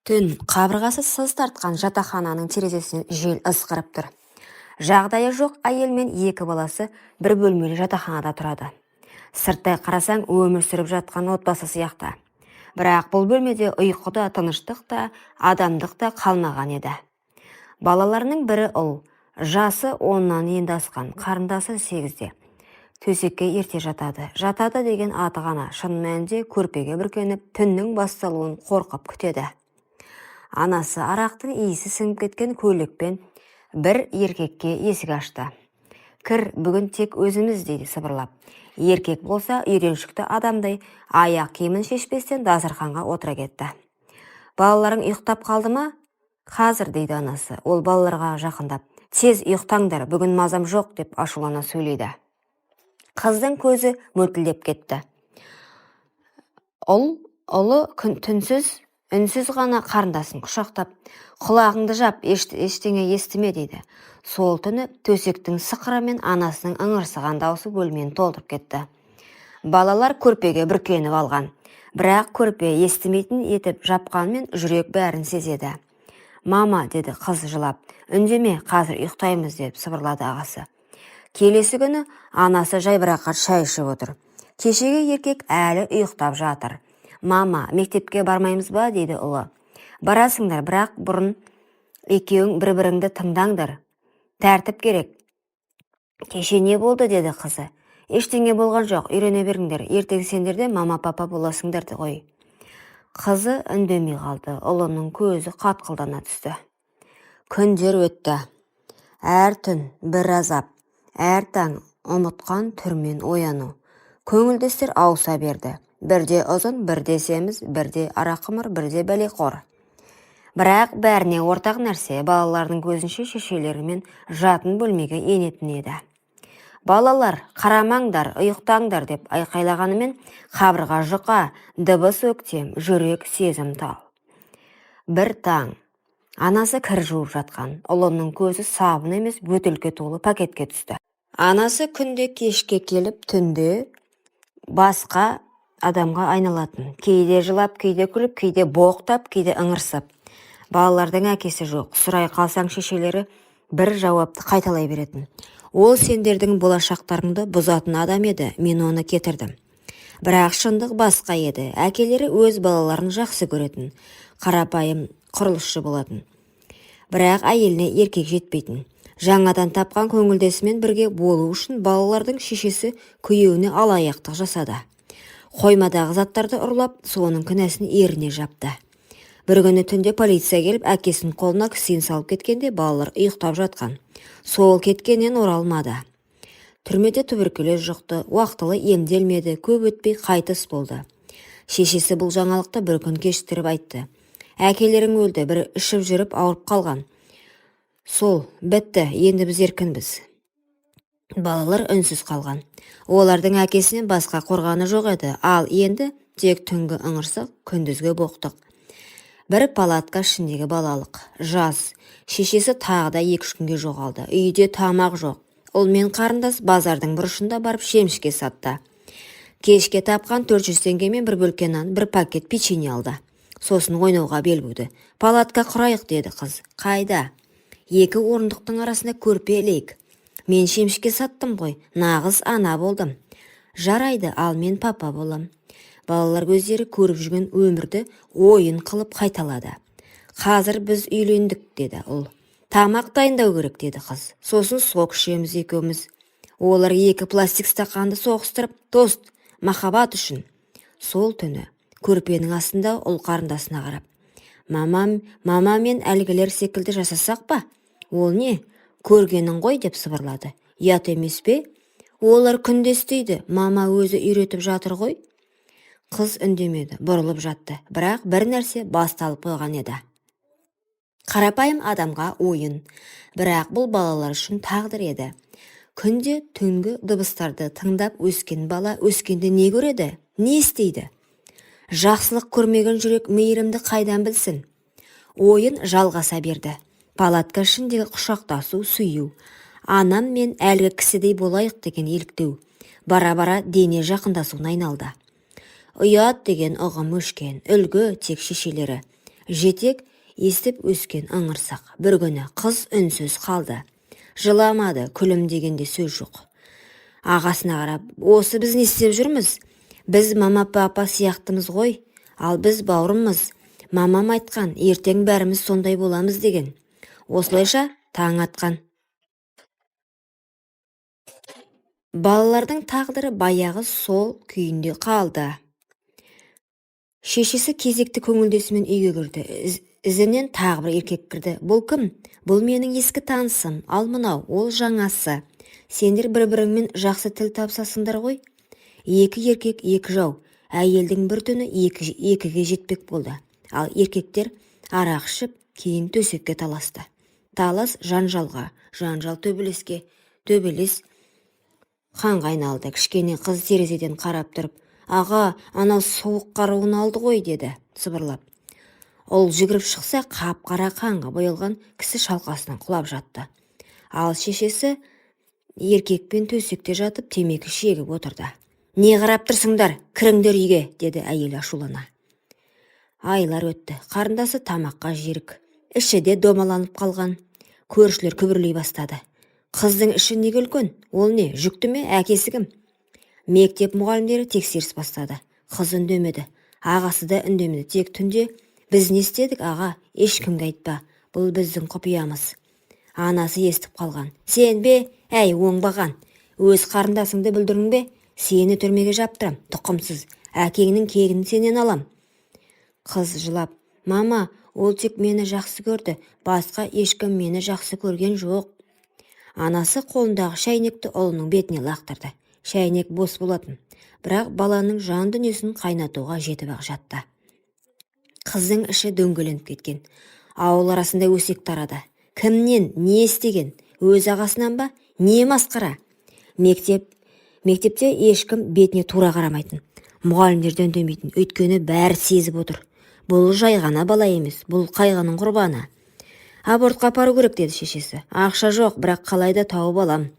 Түн қабырғасы сыз тартқан жатақхананың терезесінен жел ысқырып тұр. Жағдайы жоқ әйел мен екі баласы бір бөлмелі жатақханада тұрады. Сырттай қарасаң өмір сүріп жатқан отбасы сияқты. Бірақ бұл бөлмеде ұйқы да, тыныштық та, адамдық та қалмаған еді. Балаларының бірі ұл, жасы 10-нан енді асқан, қарындасы 8-де. Төсекке ерте жатады. Жатады деген аты ғана, шын мәнінде көрпеге бүркеніп, түннің басталуын қорқып күтеді. Анасы арақтың иісі сіңіп кеткен көйлекпен бір еркекке есік ашты. Кір, бүгін тек өзіміз дейді сыбырлап. Еркек болса үйреншікті адамдай аяқ киімін шешпестен дастарханға отыра кетті. Балаларың ұйықтап қалды ма? Қазір дейді анасы. Ол балаларға жақындап. Тез ұйықтаңдар, бүгін мазам жоқ деп ашулана сөйлейді. Қыздың көзі мөлтілдеп кетті. Ұлы үнсіз ғана қарындасын құшақтап, құлағыңды жап, ештеңе естіме дейді. Сол түні төсектің сықыры мен анасының ыңырсыған даусы бөлмені толтырып кетті. Балалар көрпеге бүркеніп алған, бірақ көрпе естімейтін етіп жапқанмен жүрек бәрін сезеді. Мама, деді қыз жылап, үндеме, қазір ұйықтаймыз деп сыбырлады ағасы. Келесі күні анасы жайбарақат шай ішіп отыр. Кешегі еркек әлі ұйықтап жатыр. Мама, мектепке бармаймыз ба, дейді ұлы. Барасыңдар, бірақ бұрын екеуің бір-біріңді тыңдаңдар. Тәртіп керек. Кеше не болды, деді қызы. Ештеңе болған жоқ, үйрене беріңдер. Ертең сендер де мама-папа боласыңдар ғой. Қызы үндемей қалды. Ұлының көзі қатқылдана түсті. Күндер өтті. Әр түн бір азап. Әр таң ұмытқан түрмен ояну. Көңілдестер ауыса берді. Бірде ұзын, бірде семіз, бірде арақымыр, бірде бәлеқор. Бірақ бәріне ортақ нәрсе балалардың көзінше шешелерімен жатын бөлмеге енетін еді. Балалар, қарамаңдар, ұйықтаңдар деп айқайлағанымен қабырға жұқа, дыбыс өктем, жүрек сезім тал. Бір таң, анасы кір жуып жатқан, ұлының көзі сабын емес бөтелке толы пакетке түсті. Анасы күнде кешке келіп, түнде басқа адамға айналатын. Кейде жылап, кейде күліп, кейде боқтап, кейде ыңырсып. Балалардың әкесі жоқ. Сұрай қалсаң шешелері бір жауапты қайталай беретін. Ол сендердің болашақтарыңды бұзатын адам еді, мен оны кетірдім. Бірақ шындық басқа еді. Әкелері өз балаларын жақсы көретін, қарапайым құрылысшы болатын. Бірақ әйеліне еркек жетпейтін. Жаңадан тапқан көңілдесімен бірге болу үшін балалардың шешесі күйеуіне алаяқтық жасады. Қоймадағы заттарды ұрлап, соның күнәсін еріне жапты. Бір күні түнде полиция келіп, әкесінің қолына кісен салып кеткенде балалар ұйықтап жатқан. Сол кеткеннен оралмады. Түрмеде туберкулез жұқты, уақытылы емделмеді, көп өтпей қайтыс болды. Шешесі бұл жаңалықты бір күн кештіріп айтты. Әкелерің өлді, бірі ішіп жүріп ауырып қалған. Сол, бітті, енді біз еркінбіз. Балалар үнсіз қалған. Олардың әкесінен басқа қорғаны жоқ еді, ал енді тек түнгі ыңырсық, күндізгі боқтық. Бір палатка ішіндегі балалық, жас. Шешесі тағы да 2-3 күнге жоғалды. Үйде тамақ жоқ. Ол мен қарындас базардың бұрышында барып шемішке сатты. Кешке тапқан 400 теңгемен бір бөлке нан, бір пакет печенье алды. Сосын ойнауға бел буды. Палатка құрайық, деді қыз. Қайда? 2 орындықтың арасында көрпе ілейік. Мен шемішке саттым ғой, нағыз ана болдым. Жарайды, ал мен папа болам. Балалар көздері көріп жүрген өмірді ойын қылып қайталады. Қазір біз үйлендік, деді ұл. Тамақ дайындау керек, деді қыз. Сосын сок ішеміз екеуміз. Олар 2 пластик стақанды соғыстырып, тост, махаббат үшін. Сол түні көрпенің астында ұл қарындасына қарап. Мама мен әлгілер секілді жасасақ па? Ол не? Көргенің ғой деп сыбырлады. Ят емес пе? Олар күнде істейді, мама өзі үйретіп жатыр ғой. Қыз үндемеді, бұрылып жатты, бірақ бір нәрсе басталып қойған еді. Қарапайым адамға ойын, бірақ бұл балалар үшін тағдыр еді. Күнде түнгі дыбыстарды тыңдап өскен бала өскенде не көреді, не істейді? Жақсылық көрмеген жүрек мейірімді қайдан білсін? Ойын жалғаса берді. Палатка ішіндегі құшақтасу, сүю. Анам мен әлгі кісідей болайық деген еліктеу. Бара-бара дене жақындасуына айналды. Ұят деген ұғым өшкен, үлгі тек шешелері. Жетек естіп өскен ыңырсақ. Бір күні қыз үнсіз қалды. Жыламады, күлім дегенде сөз жоқ. Ағасына қарап, осы біз не істеп жүрміз? Біз мама папа сияқтымыз ғой, ал біз бауырымыз. Мамам айтқан, ертең бәріміз сондай боламыз деген. Осылайша таң атқан. Балалардың тағдыры баяғы сол күйінде қалды. Шешесі кезекті көңілдесімен үйге кірді. Ізінен тағы бір еркек кірді. Бұл кім? Бұл менің ескі танысым, ал мынау ол жаңасы. Сендер бір-біріңмен жақсы тіл табысасыңдар ғой. Екі еркек, екі жау. Әйелдің бір түні екіге жетпек болды. Ал еркектер арақ ішіп, кейін төсекке таласты. Талас жанжалға, жанжал төбелеске, төбелес қанға айналды. Кішкене қыз терезеден қарап тұрып, аға, анау суық қаруын алды ғой, деді сыбырлап. Ол жүгіріп шықса, қап-қара қанға боялған кісі шалқасынан құлап жатты. Ал шешесі еркекпен төсекте жатып темекі шегіп отырды. Не қарап тұрсыңдар, кіріңдер үйге, деді әйел ашулана. Айлар өтті. Қарындасы тамаққа жерік. Іші де домаланып қалған. Көршілер күбірлей бастады. Қыздың іші неге үлкен? Ол не, жүкті ме, әкесі кім? Мектеп мұғалімдері тексеріс бастады. Қыз үндемеді. Ағасы да үндемеді. Тек түнде біз не істедік, аға? Ешкімге айтпа. Бұл біздің құпиямыз. Анасы естіп қалған. Сен бе? Әй, оңбаған. Өз қарындасыңды бүлдірдің бе? Сені түрмеге жаптырам, тұқымсыз. Әкеңнің кегін сенен алам. Қыз жылап. Мама, ол тек мені жақсы көрді. Басқа ешкім мені жақсы көрген жоқ. Анасы қолындағы шәйнекті ұлының бетіне лақтырды. Шәйнек бос болатын. Бірақ баланың жан дүниесін қайнатуға жетіп-ақ жатты. Қыздың іші дөңгеленіп кеткен. Ауыл арасында өсек тарады. Кімнен, не істеген? Өз ағасынан ба? Не масқара? Мектепте ешкім бетіне тура қарамайтын. Мұғалімдер үндемейтін. Өйткені бәрі сезіп отыр. Бұл жай ғана бала емес, бұл қайғының құрбаны. Абортқа апару керек, деді шешесі. Ақша жоқ, бірақ қалайда тауып алам.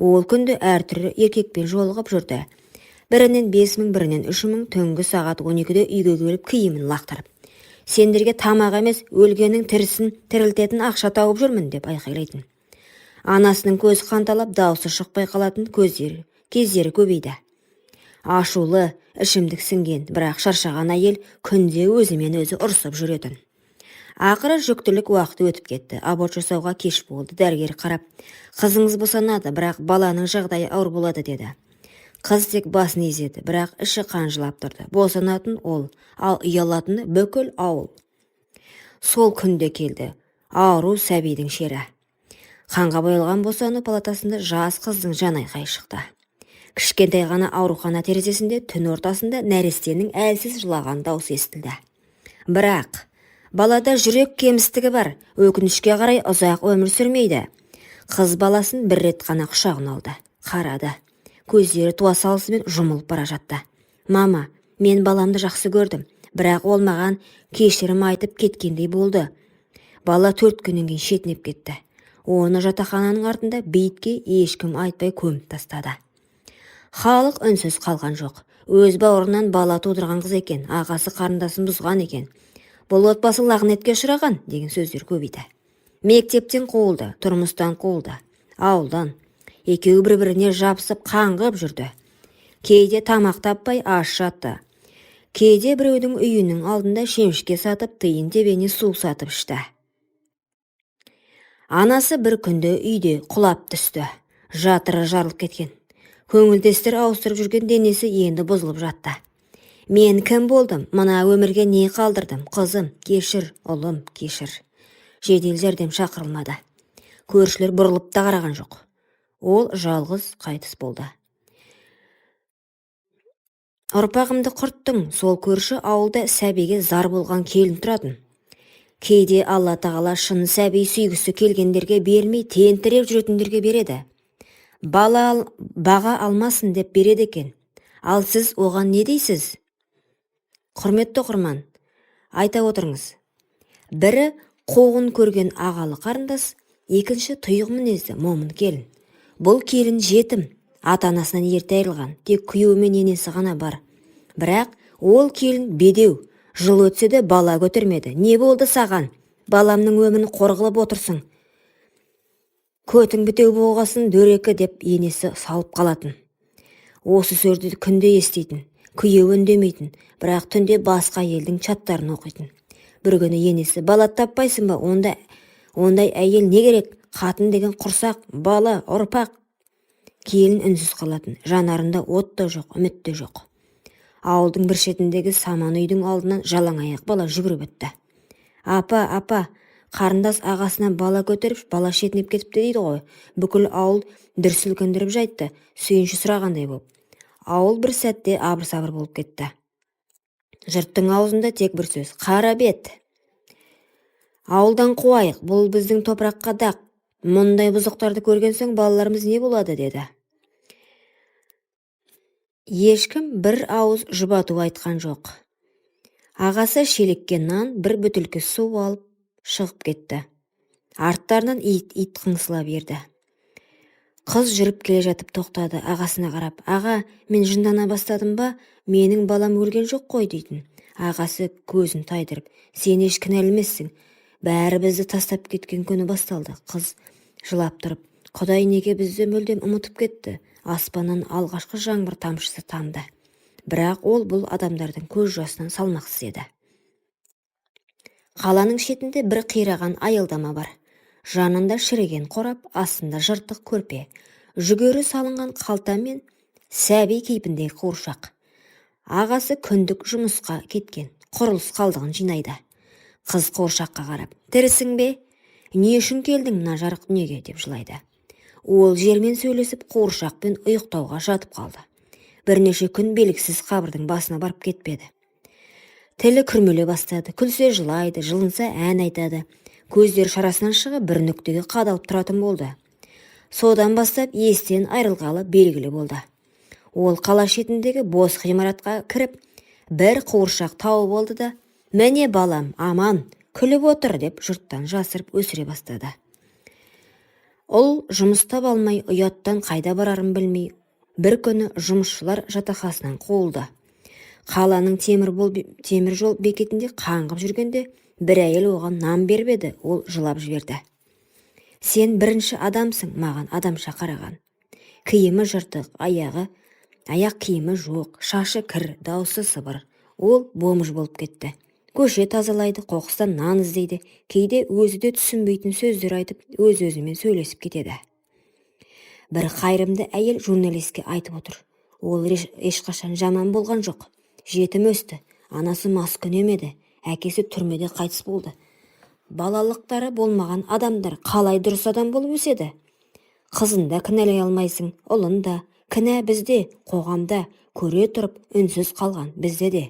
Ол күнді әртүрлі еркекпен жолығып жүрді. Бірінен 5.000, бірінен 3.000, түнгі сағат 12-де үйге келіп киімін лақтырып. Сендерге тамақ емес, өлгеннің тірісін тірілтетін ақша тауып жүрмін, деп айқайлайтын. Анасының көзі қанталап, даусы шықпай қалатын кездері көбейді. Ашулы, ішімдік сіңген, бірақ шаршаған әйел күнде өзімен өзі ұрсып жүретін. Ақыры жүктілік уақыты өтіп кетті. Аборт жасауға кеш болды. Дәрігер қарап, қызыңыз босанады, бірақ баланың жағдайы ауыр болады, деді. Қыз тек басын изеді, бірақ іші қанжылап тұрды. Босанатын ол, ал ұялатыны бүкіл ауыл. Сол күнде келді. Ауру сәбидің шері. Қанға боялған босану палатасында жас қыздың жанайқай шықты. Кішкентай ғана аурухана терезесінде түн ортасында нәрестенің әлсіз жылаған даусы естілді. Бірақ балада жүрек кемістігі бар, өкінішке қарай ұзақ өмір сүрмейді. Қыз баласын бір рет қана құшағына алды. Қарады. Көздері туа салысымен жұмылып бара жатты. Мама, мен баламды жақсы көрдім, бірақ ол маған кешірім айтып кеткендей болды. Бала 4 күннен кейін шетінеп кетті. Оны жатақхананың артында бейітке ешкім айтпай көміп тастады. Халық үнсіз қалған жоқ. Өз бауырынан бала тудырған қыз екен, ағасы қарындасын бұзған екен. Бұл отбасы лағнетке ұшыраған деген сөздер көбейді. Мектептен қуылды, тұрмыстан қуылды, ауылдан. Екеуі бір-біріне жабысып қаңғып жүрді. Кейде тамақ таппай аш жатты. Кейде біреудің үйінің алдында шемішке сатып, тиын тебені су сатып ішті. Анасы бір күнде үйде құлап түсті. Жатыры жарылып кеткен. Көңілдестер ауыстырып жүрген денесі енді бұзылып жатты. Мен кім болдым? Мына өмірге не қалдырдым? Қызым, кешір, ұлым, кешір. Жедел жәрдем шақырылмады. Көршілер бұрылып та қараған жоқ. Ол жалғыз қайтыс болды. Ұрпағымды құрттың. Сол көрші ауылда сәбиге зар болған келін тұратын. Кейде Алла тағала шын сәби сүйгісі келгендерге бермей, тентіреп жүретіндерге береді. Баға алмасын деп береді екен. Ал сіз оған не дейсіз? Құрметті оқырман, айта отырыңыз. Бірі қуғын көрген ағалы қарындас, екінші тұйық мінезді момын келін. Бұл келін жетім, ата-анасынан ерте айырылған, тек күйеуі мен енесі ғана бар. Бірақ ол келін бедеу, Жыл өтсе де бала көтермеді. Не болды саған? Баламның өмірін қорғылып отырсың. Көтің бітеу болғасын дөрекі деп енесі салып қалатын. Осы сөзді күнде естейтін. Күйеуі үндемейтін, бірақ түнде басқа елдің чаттарын оқитын. Бір күні енесі, бала таппайсың ба? Ондай әйел не керек? Қатын деген құрсақ, бала, ұрпақ. Келін үнсіз қалатын. Жанарында от та жоқ, үміт те жоқ. Ауылдың бір шетіндегі саман үйдің алдынан жалаң аяқ бала жүгіріп өтті. Апа, қарындас ағасынан бала көтеріп, бала шетінеп кетіпті дейді ғой. Бүкіл ауыл дүрсіл күндіріп жайтты, сүйінші сұрағандай болып. Ауыл бір сәтте абыр-сабыр болып кетті. Жұрттың аузында тек бір сөз: қара бет. Ауылдан қуайық, бұл біздің топыраққа дақ. Мұндай бұзықтарды көрген соң балаларымыз не болады, деді. Ешкім бір ауыз жұбату айтқан жоқ. Ағасы шелекке нан, бір бөтелке су алып шығып кетті. Арттарынан ит қыңсыла берді. Қыз жүріп келе жатып тоқтады, ағасына қарап. Аға, мен жындана бастадым ба? Менің балам өлген жоқ қой, дейтін. Ағасы көзін тайдырып: сен еш кінәлі емессің. Бәрі бізді тастап кеткен күні басталды. Қыз жылап тұрып: Құдай неге бізді мүлдем ұмытып кетті? Аспаннан алғашқы жаңбыр тамшысы тамды. Бірақ ол бұл адамдардың көз жасынан салмақсыз еді. Қаланың шетінде бір қираған аялдама бар. Жанында шіріген қорап, астында жыртық көрпе, жүгері салынған қалта мен сәби кейпіндегі қуыршақ. Ағасы күндік жұмысқа кеткен, құрылыс қалдығын жинайды. Қыз қуыршаққа қарап: тірісің бе? Не үшін келдің мына жарық дүниеге, деп жылайды. Ол жермен сөйлесіп, қуыршақпен ұйықтауға жатып қалды. Бірнеше күн белгісіз қабірдің басына барып кетпеді. Тілі күрмеле бастады, күлсе жылайды, жылынса ән айтады. Көздері шарасынан шығып бір нүктеге қадалып тұратын болды. Содан бастап естен айрылғалы белгілі болды. Ол қала шетіндегі бос ғимаратқа кіріп, бір қуыршақ тауып алды да: міне балам, аман, күліп отыр, деп жұрттан жасырып өсіре бастады. Ұл жұмыс таба алмай, ұяттан қайда барарын білмей, бір күні жұмысшылар жатақханасынан қуылды. Қаланың темір жол бекетінде қаңғып жүргенде бір әйел оған нан беріп еді. Ол жылап жіберді: сен бірінші адамсың маған адамша қараған. Киімі жыртық, аяқ киімі жоқ, шашы кір, даусы сыбыр. Ол бомж болып кетті. Көше тазалайды, қоқыстан нан іздейді, кейде өзі де түсінбейтін сөздер айтып, өз-өзімен сөйлесіп кетеді. Бір қайырымды әйел журналистке айтып отыр: ол ешқашан жаман болған жоқ. Жетім өсті, анасы маскүнем еді, әкесі түрмеде қайтыс болды. Балалықтары болмаған адамдар қалай дұрыс адам болып өседі? Қызын да кінәлай алмайсың, ұлын да. Кінә бізде, қоғамда, көре тұрып үнсіз қалған бізде де.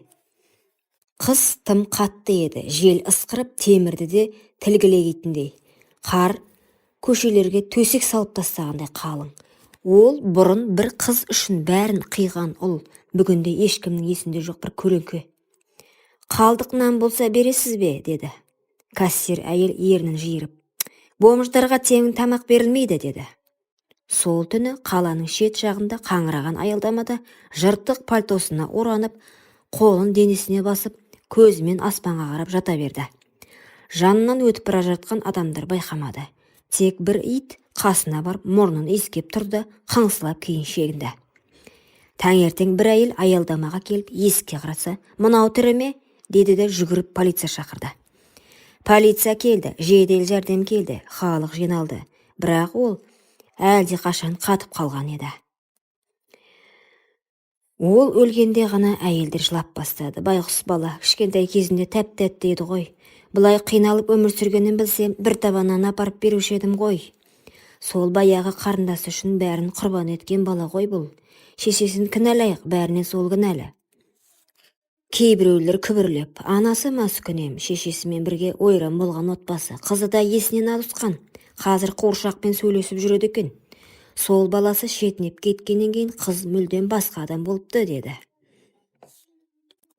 Қыз тым қатты еді, жел ысқырып темірді де тілгілегейтіндей. Қар көшелерге төсек салып тастағандай қалың. Ол бұрын бір қыз үшін бәрін қиған ұл, бүгінде ешкімнің есінде жоқ бір көлеңке. Қалдық нан болса бересіз бе, деді. Кассир әйел ернін жиырып: бомждарға тегін тамақ берілмейді, деді. Сол түні қаланың шет жағында қаңыраған аялдамада жыртық пальтосына оранып, қолын денесіне басып, көзімен аспанға қарап жата берді. Жанынан өтіп бара жатқан адамдар байқамады. Тек бір ит қасына барып мұрнын иіскеп тұрды, қыңсылап кейін шегінді. Таңертең бір әйел аялдамаға келіп есікке қараса: мынау тірі ме? Деді де жүгіріп полиция шақырды. Полиция келді, жедел жәрдем келді, халық жиналды. Бірақ ол әлде қашан қатып қалған еді. Ол өлгенде ғана әйелдер жылап бастады. Байғұс бала, кішкентай кезінде тәп-тәтті еді ғой. Бұлай қиналып өмір сүргенін білсем, бір табаннан апарып беруші едім ғой. Сол баяғы қарындасы үшін бәрін құрбан еткен бала ғой бұл. Шешесін кінәлайық, бәріне сол кінәлі. Кейбіреулер күбірлеп: анасы маскүнем, шешесімен бірге ойран болған отбасы, қызы да есінен ауысқан. Қазір қуыршақпен сөйлесіп жүреді екен. Сол баласы шетінеп кеткеннен кейін қыз мүлдем басқа адам болыпты, деді.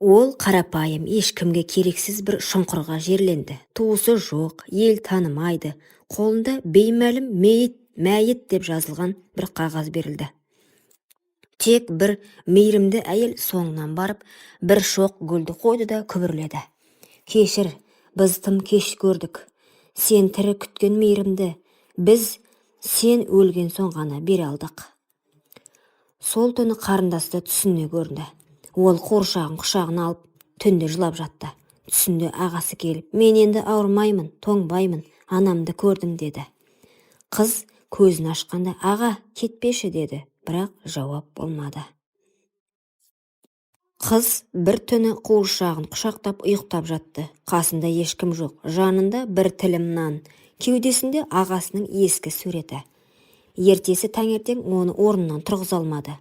Ол қарапайым, ешкімге керексіз бір шұңқырға жерленді. Туысы жоқ, ел танымайды. Қолында беймәлім мәйіт деп жазылған бір қағаз берілді. Тек бір мейірімді әйел соңынан барып, бір шоқ гүлді қойды да күбірледі. Кешір, біз тым кеш көрдік. Сен тірі күткен мейірімді, біз сен өлген соң ғана бере алдық. Сол түні қарындасы түсіне көрінді. Ол қуыршағын құшағына алып, түнде жылап жатты. Түсінде ағасы келіп, мен енді ауырмаймын, тоңбаймын, анамды көрдім деді. Қыз көзін ашқанда, аға, кетпеші деді, бірақ жауап болмады. Қыз бір түні қуыршағын құшақтап ұйықтап жатты. Қасында ешкім жоқ, жанында бір тілім нан, кеудесінде ағасының ескі суреті. Ертесі таңертең оны орнынан тұрғыза алмады.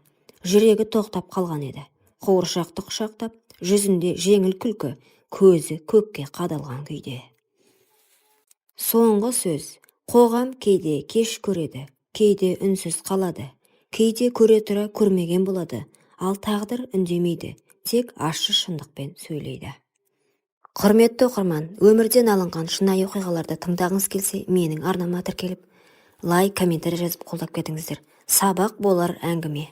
Жүрегі тоқтап қалған еді. Қуыршақты құшақтап, жүзінде жеңіл күлкі, көзі көкке қадалған күйде. Соңғы сөз: қоғам кейде кеш көреді, кейде үнсіз қалады, кейде көре тұра көрмеген болады, ал тағдыр үндемейді, тек ащы шындықпен сөйлейді. Құрметті оқырман, өмірден алынған шынайы оқиғаларды тыңдағыңыз келсе, менің арнама тіркеліп, лайк, комментарий жазып қолдап кетіңіздер. Сабақ болар әңгіме.